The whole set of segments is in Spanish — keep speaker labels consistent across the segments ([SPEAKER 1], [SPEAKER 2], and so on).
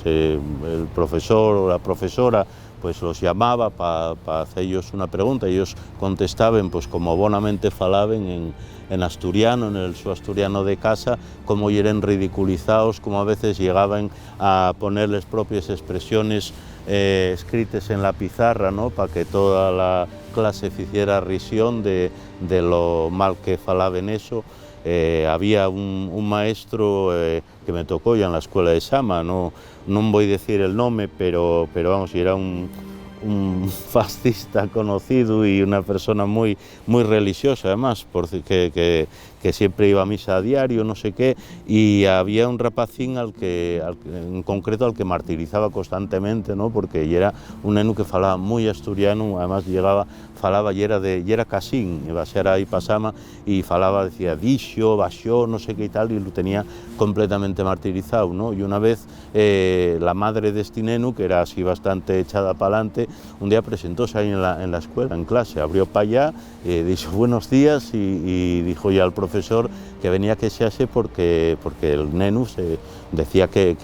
[SPEAKER 1] el profesor o la profesora pues los llamaba para hacerles una pregunta, ellos contestaban pues como bonamente falaban en asturiano, en el su asturiano de casa, como eran ridiculizados, como a veces llegaban a poner las propias expresiones escritas en la pizarra, ¿no? Para que toda la clase hiciera risión de lo mal que falaban eso. Había un maestro que me tocó ya en la escuela de Sama, no voy a decir el nombre, pero vamos, era un fascista conocido y una persona muy religiosa además, porque que siempre iba a misa a diario, no sé qué, y había un rapacín en concreto al que martirizaba constantemente, ¿no? Porque era un neno que falaba muy asturiano, además falaba y era casín, iba a ser ahí pasama, y falaba, decía dixo, baxó, no sé qué y tal, y lo tenía completamente martirizado, ¿no? Y una vez la madre de este neno, que era así bastante echada para adelante, un día presentóse ahí en la escuela, en clase, abrió para allá, dijo buenos días y dijo ya al profesor que venía a queixarse porque el neno decía que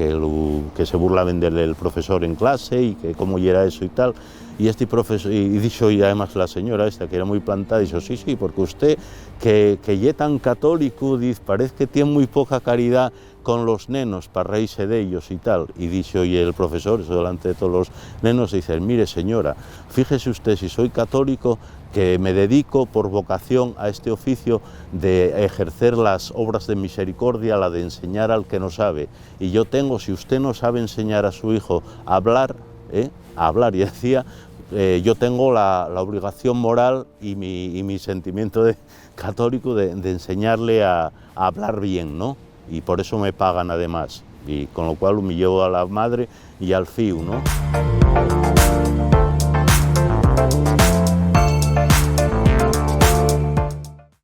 [SPEAKER 1] se burlaban del profesor en clase y que cómo era eso y tal. Y este profesor, y dijo, y además la señora esta, que era muy plantada, dijo, sí, porque usted, que es tan católico, dice, parece que tiene muy poca caridad con los nenos para reírse de ellos y tal. Y dice, y el profesor, eso delante de todos los nenos, dice, mire señora, fíjese usted, si soy católico, que me dedico por vocación a este oficio de ejercer las obras de misericordia, la de enseñar al que no sabe. Y yo tengo, si usted no sabe enseñar a su hijo a hablar, y decía, yo tengo la obligación moral y mi sentimiento católico de enseñarle a hablar bien, ¿no? Y por eso me pagan además, y con lo cual humilló a la madre y al fiu, ¿no?